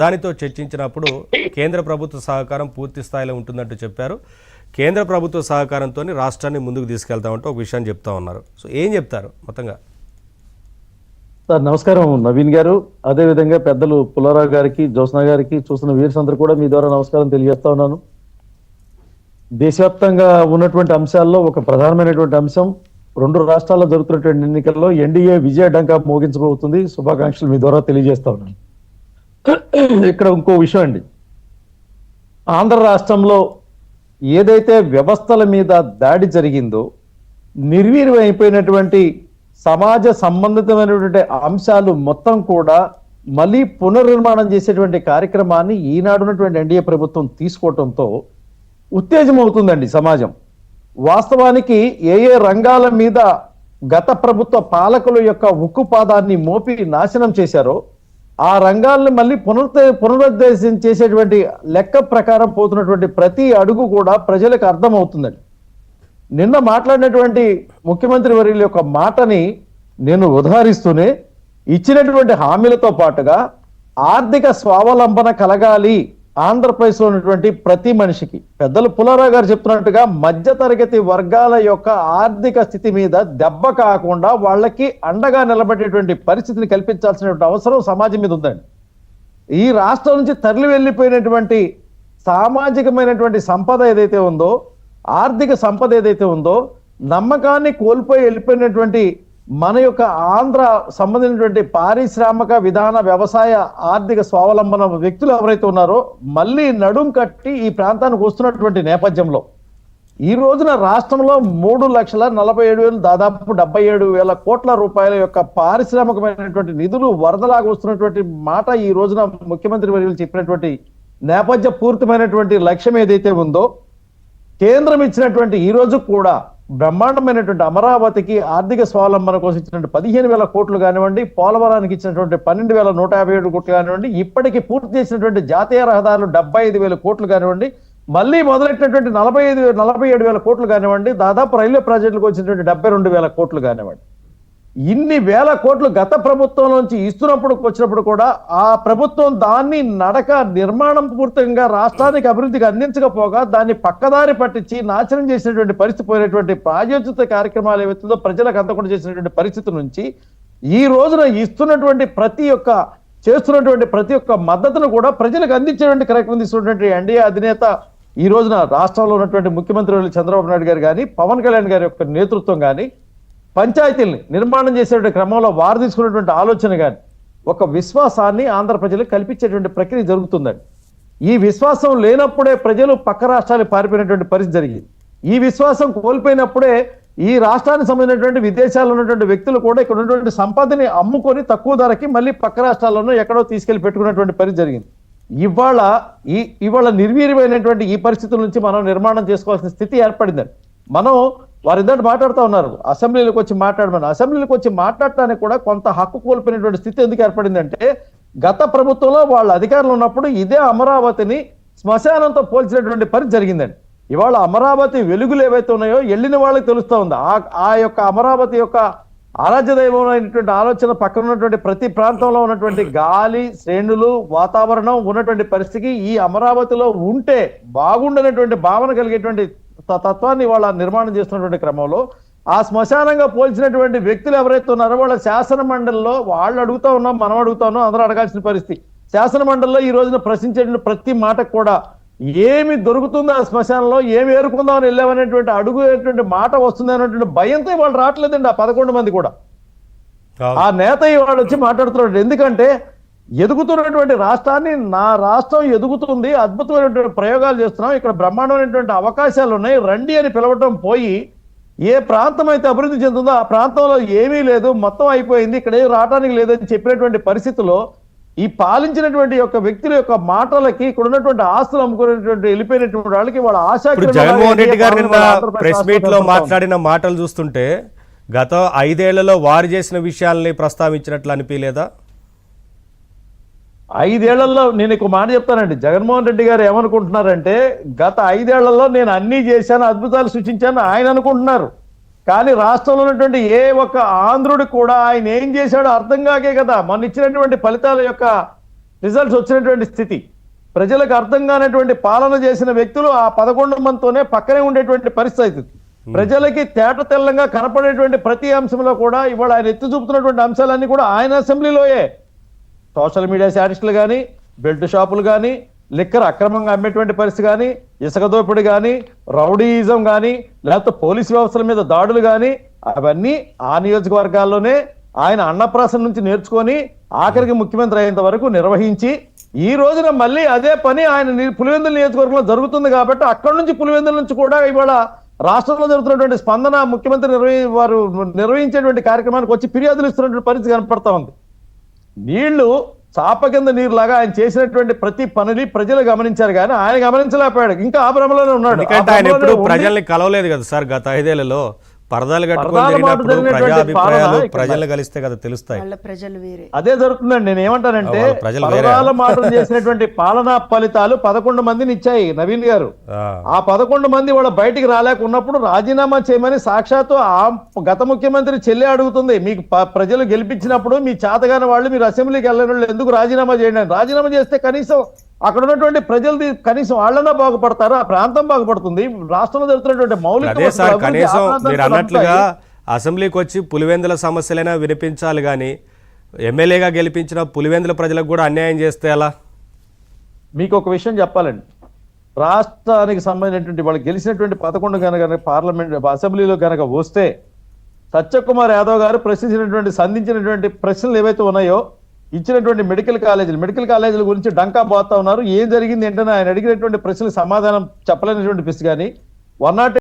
దానితో చర్చించినప్పుడు కేంద్ర ప్రభుత్వ సహకారం పూర్తి స్థాయిలో ఉంటుందంటూ చెప్పారు. కేంద్ర ప్రభుత్వ సహకారంతో రాష్ట్రాన్ని ముందుకు తీసుకెళ్తామంటూ ఒక విషయాన్ని చెప్తా ఉన్నారు. సో ఏం చెప్తారు మొత్తంగా? సార్ నమస్కారం నవీన్ గారు, అదేవిధంగా పెద్దలు పుల్లారావు గారికి, జ్యోత్స్న గారికి, చూస్తున్న వ్యూవర్స్ అందరూ కూడా మీ ద్వారా నమస్కారం తెలియజేస్తా ఉన్నాను. దేశవ్యాప్తంగా ఉన్నటువంటి అంశాల్లో ఒక ప్రధానమైనటువంటి అంశం, రెండు రాష్ట్రాల్లో జరుగుతున్నటువంటి ఎన్నికల్లో ఎన్డీఏ విజయ డంకా మోగించబోతుంది. శుభాకాంక్షలు మీ ద్వారా తెలియజేస్తా ఉన్నాను. ఇక్కడ ఇంకో విషయం అండి, ఆంధ్ర రాష్ట్రంలో ఏదైతే వ్యవస్థల మీద దాడి జరిగిందో, నిర్వీర్యం అయిపోయినటువంటి సమాజ సంబంధితమైనటువంటి అంశాలు మొత్తం కూడా మళ్ళీ పునర్నిర్మాణం చేసేటువంటి కార్యక్రమాన్ని ఈనాడు ఉన్నటువంటి ఎన్డీఏ ప్రభుత్వం తీసుకోవటంతో ఉత్తేజం అవుతుందండి సమాజం. వాస్తవానికి ఏ ఏ రంగాల మీద గత ప్రభుత్వ పాలకుల యొక్క ఉక్కుపాదాన్ని మోపి నాశనం చేశారో ఆ రంగాలను మళ్ళీ పునరుద్ధరణ చేసేటువంటి లెక్క ప్రకారం పోతున్నటువంటి ప్రతి అడుగు కూడా ప్రజలకు అర్థమవుతుందండి. నిన్న మాట్లాడినటువంటి ముఖ్యమంత్రి వర్యుల యొక్క మాటని నేను ఉదాహరిస్తూనే, ఇచ్చినటువంటి హామీలతో పాటుగా ఆర్థిక స్వావలంబన కలగాలి ఆంధ్రప్రదేశ్లో ఉన్నటువంటి ప్రతి మనిషికి. పెద్దలు పుల్లారావు గారు చెప్తున్నట్టుగా మధ్యతరగతి వర్గాల యొక్క ఆర్థిక స్థితి మీద దెబ్బ కాకుండా వాళ్ళకి అండగా నిలబడేటువంటి పరిస్థితిని కల్పించాల్సినటువంటి అవసరం సమాజం మీద ఉందండి. ఈ రాష్ట్రం నుంచి తరలి వెళ్ళిపోయినటువంటి సామాజికమైనటువంటి సంపద ఏదైతే ఉందో, ఆర్థిక సంపద ఏదైతే ఉందో, నమ్మకాన్ని కోల్పోయి వెళ్ళిపోయినటువంటి మన యొక్క ఆంధ్ర సంబంధించినటువంటి పారిశ్రామిక విధాన, వ్యవసాయ, ఆర్థిక స్వావలంబన వ్యక్తులు ఎవరైతే ఉన్నారో మళ్ళీ నడుం కట్టి ఈ ప్రాంతానికి వస్తున్నటువంటి నేపథ్యంలో ఈ రోజున రాష్ట్రంలో 3,47,000 దాదాపు 77,000 కోట్ల రూపాయల యొక్క పారిశ్రామికమైనటువంటి నిధులు వరదలాగా వస్తున్నటువంటి మాట ఈ రోజున ముఖ్యమంత్రి వర్యులు చెప్పినటువంటి నేపథ్య పూర్తమైనటువంటి లక్ష్యం ఏదైతే ఉందో, కేంద్రం ఇచ్చినటువంటి ఈ రోజు కూడా బ్రహ్మాండమైనటువంటి అమరావతికి ఆర్థిక స్వావలంబన కోసం ఇచ్చినటువంటి 15,000 కోట్లు కానివ్వండి, పోలవరానికి ఇచ్చినటువంటి 12,157 కోట్లు కానివ్వండి, ఇప్పటికీ పూర్తి చేసినటువంటి జాతీయ రహదారులు 75,000 కోట్లు కానివ్వండి, మళ్ళీ మొదలెట్టినటువంటి 47,000 కోట్లు కానివ్వండి, దాదాపు రైల్వే ప్రాజెక్టులకు వచ్చినటువంటి 72,000 కోట్లు కానివ్వండి, ఇన్ని వేల కోట్లు గత ప్రభుత్వం నుంచి వచ్చినప్పుడు కూడా ఆ ప్రభుత్వం దాన్ని నడక నిర్మాణం పూర్తిగా రాష్ట్రానికి అభివృద్ధికి అందించకపోగా దాన్ని పక్కదారి పట్టించి నాశనం చేసినటువంటి పరిస్థితి, పోయినటువంటి ప్రాయోజిత కార్యక్రమాలు ఏవైతుందో ప్రజలకు అందకుండా చేసినటువంటి పరిస్థితి నుంచి ఈ రోజున ఇస్తున్నటువంటి చేస్తున్నటువంటి ప్రతి ఒక్క మద్దతును కూడా ప్రజలకు అందించేటువంటి కార్యక్రమం తీసుకున్నటువంటి ఎన్డీఏ అధినేత ఈ రోజున రాష్ట్రంలో ఉన్నటువంటి ముఖ్యమంత్రి చంద్రబాబు నాయుడు గారు కానీ, పవన్ కళ్యాణ్ గారి యొక్క నేతృత్వం కానీ, పంచాయతీల్ని నిర్మాణం చేసేటువంటి క్రమంలో వారు తీసుకున్నటువంటి ఆలోచన కానీ ఒక విశ్వాసాన్ని ఆంధ్ర ప్రజలకు కల్పించేటువంటి ప్రక్రియ జరుగుతుందండి. ఈ విశ్వాసం లేనప్పుడే ప్రజలు పక్క రాష్ట్రాలకు పారిపోయినటువంటి పరిస్థితి జరిగింది. ఈ విశ్వాసం కోల్పోయినప్పుడే ఈ రాష్ట్రానికి సంబంధించినటువంటి విదేశాల్లో ఉన్నటువంటి వ్యక్తులు కూడా ఇక్కడ ఉన్నటువంటి సంపదని అమ్ముకొని తక్కువ ధరకి మళ్ళీ పక్క రాష్ట్రాల్లోనూ ఎక్కడో తీసుకెళ్లి పెట్టుకున్నటువంటి పరిస్థితి జరిగింది. ఇవాళ నిర్వీర్యమైనటువంటి ఈ పరిస్థితుల నుంచి మనం నిర్మాణం చేసుకోవాల్సిన స్థితి ఏర్పడిందండి. మనం వారిద్దరు మాట్లాడుతూ ఉన్నారు, అసెంబ్లీలోకి వచ్చి మాట్లాడటానికి కూడా కొంత హక్కు కోల్పోయినటువంటి స్థితి ఎందుకు ఏర్పడిందంటే, గత ప్రభుత్వంలో వాళ్ళ అధికారులు ఉన్నప్పుడు ఇదే అమరావతిని శ్మశానంతో పోల్చినటువంటి పరిస్థితి జరిగిందండి. ఇవాళ అమరావతి వెలుగులు ఏవైతే ఉన్నాయో వెళ్ళిన వాళ్ళకి తెలుస్తూ ఉంది. ఆ యొక్క అమరావతి యొక్క ఆరాధ్య దైవం అయినటువంటి ఆలోచన పక్కన ఉన్నటువంటి ప్రతి ప్రాంతంలో ఉన్నటువంటి గాలి, శ్రేణులు, వాతావరణం ఉన్నటువంటి పరిస్థితికి ఈ అమరావతిలో ఉంటే బాగుండనటువంటి భావన కలిగేటువంటి తత్వాన్ని వాళ్ళ నిర్మాణం చేస్తున్నటువంటి క్రమంలో ఆ శ్మశానంగా పోల్చినటువంటి వ్యక్తులు ఎవరైతే ఉన్నారో వాళ్ళ శాసన మండలిలో వాళ్ళు అడుగుతా ఉన్నాం, మనం అడుగుతా ఉన్నాం, అందరూ అడగాల్సిన పరిస్థితి. శాసన మండలిలో ఈ రోజున ప్రశ్నించేటువంటి ప్రతి మాటకు కూడా ఏమి దొరుకుతుందో ఆ శ్మశానంలో, ఏమి ఏరుకుందామని వెళ్ళామనేటువంటి అడుగునేటువంటి మాట వస్తుంది అనేటువంటి భయంతో వాళ్ళు రావట్లేదండి. ఆ 11 మంది కూడా ఆ నేత వాళ్ళు వచ్చి మాట్లాడుతున్నాడు. ఎందుకంటే ఎదుగుతున్నటువంటి రాష్ట్రాన్ని, నా రాష్ట్రం ఎదుగుతుంది, అద్భుతమైనటువంటి ప్రయోగాలు చేస్తున్నాం, ఇక్కడ బ్రహ్మాండమైనటువంటి అవకాశాలు ఉన్నాయి, రండి అని పిలవటం పోయి ఏ ప్రాంతం అయితే అభివృద్ధి చెందుతుందో ఆ ప్రాంతంలో ఏమీ లేదు, మొత్తం అయిపోయింది, ఇక్కడ ఏం రావడానికి లేదని చెప్పినటువంటి పరిస్థితిలో ఈ పాలించినటువంటి యొక్క వ్యక్తుల యొక్క మాటలకి ఇక్కడ ఉన్నటువంటి ఆస్తులు అమ్ముకునేటువంటి వెళ్ళిపోయినటువంటి వాళ్ళకి వాళ్ళ ఆశ. జగన్మోహన్ రెడ్డి గారు నిన్న ప్రెస్ మీట్ లో మాట్లాడిన మాటలు చూస్తుంటే గత 5 ఏళ్లలో వారు చేసిన విషయాల్ని ప్రస్తావించినట్లు అనిపించలేదా? 5 ఏళ్లలో నేను ఒక మాట చెప్తానండి, జగన్మోహన్ రెడ్డి గారు ఏమనుకుంటున్నారంటే గత 5 ఏళ్లలో నేను అన్ని చేశాను, అద్భుతాలు సృష్టించాను ఆయన అనుకుంటున్నారు. కానీ రాష్ట్రంలో ఉన్నటువంటి ఏ ఒక్క ఆంధ్రుడు కూడా ఆయన ఏం చేశాడో అర్థం కాకే కదా మొన్న ఇచ్చినటువంటి ఫలితాల యొక్క రిజల్ట్స్ వచ్చినటువంటి స్థితి. ప్రజలకు అర్థం కానటువంటి పాలన చేసిన వ్యక్తులు ఆ 11 మందితోనే పక్కనే ఉండేటువంటి పరిస్థితి. ప్రజలకి తేట తెల్లంగా కనపడేటువంటి ప్రతి అంశంలో కూడా ఇవాళ ఆయన ఎత్తి చూపుతున్నటువంటి అంశాలన్నీ కూడా ఆయన అసెంబ్లీలోయే. సోషల్ మీడియా శాటిస్టులు కానీ, బెల్ట్ షాపులు కానీ, లిక్కర్ అక్రమంగా అమ్మేటువంటి పరిస్థితి కానీ, ఇసుక దోపిడీ కానీ, రౌడీయిజం కానీ, లేకపోతే పోలీసు వ్యవస్థల మీద దాడులు కానీ, అవన్నీ ఆ నియోజకవర్గాల్లోనే ఆయన అన్నప్రాసన నుంచి నేర్చుకొని ఆఖరికి ముఖ్యమంత్రి అయ్యేంత వరకు నిర్వహించి, ఈ రోజున మళ్ళీ అదే పని ఆయన పులివెందుల నియోజకవర్గంలో జరుగుతుంది కాబట్టి అక్కడి నుంచి పులివెందుల నుంచి కూడా ఇవాళ రాష్ట్రంలో జరుగుతున్నటువంటి స్పందన ముఖ్యమంత్రి వారు నిర్వహించేటువంటి కార్యక్రమానికి వచ్చి ఫిర్యాదులు ఇస్తున్నటువంటి పరిస్థితి కనపడతా ఉంది. నీళ్లు చాప కింద నీరులాగా ఆయన చేసినటువంటి ప్రతి పనిని ప్రజలు గమనించారు కానీ ఆయన గమనించలేకపోయాడు. ఇంకా ఆ భ్రమలోనే ఉన్నాడు. ఎందుకంటే ఆయన ఎప్పుడు ప్రజల్ని కలవలేదు కదా సార్. గత 5 ఏళ్లలో పరదాలు కట్టుకొని జరిగినప్పుడు ప్రజా అభిప్రాయాలు ప్రజలు కలిస్తే కదా తెలుస్తాయి. అదే జరుగుతుందండి. నేను ఏమంటానంటే ప్రజలు పరదాల మాటలు చేసినటువంటి పాలనా ఫలితాలు 11 మందిని ఇచ్చాయి నవీన్ గారు. ఆ 11 మంది వాళ్ళ బయటికి రాలేకున్నప్పుడు రాజీనామా చేయమని సాక్షాత్తు ఆ గత ముఖ్యమంత్రి చెల్లి అడుగుతుంది. మీకు ప్రజలు గెలిపించినప్పుడు మీ చేతగాని వాళ్ళు మీరు అసెంబ్లీకి వెళ్ళని వాళ్ళు ఎందుకు రాజీనామా చేయండి అని. రాజీనామా చేస్తే కనీసం అక్కడ ఉన్నటువంటి ప్రజలది కనీసం వాళ్ళన్నా బాగుపడతారు, ఆ ప్రాంతం బాగుపడుతుంది. రాష్ట్రంలో జరుగుతున్నటువంటి మౌలిక అదే సార్, కనీసం మీరు అన్నట్లుగా అసెంబ్లీకి వచ్చి పులివెందుల సమస్యలైనా వినిపించాలి కానీ ఎమ్మెల్యేగా గెలిపించిన పులివెందుల ప్రజలకు కూడా అన్యాయం చేస్తే ఎలా? మీకు ఒక విషయం చెప్పాలండి. రాష్ట్రానికి సంబంధించినటువంటి వాళ్ళు గెలిచినటువంటి 11 కనుక పార్లమెంట్ అసెంబ్లీలో కనుక వస్తే సత్యకుమార్ యాదవ్ గారు ప్రశ్నించినటువంటి సంధించినటువంటి ప్రశ్నలు ఏవైతే ఉన్నాయో, ఇచ్చినటువంటి మెడికల్ కాలేజీల గురించి డంకా పోతా ఉన్నారు. ఏం జరిగింది ఏంటని ఆయన అడిగినటువంటి ప్రశ్నలకు సమాధానం చెప్పలేనటువంటి పిచ్చి కానీ 108